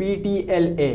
PTLA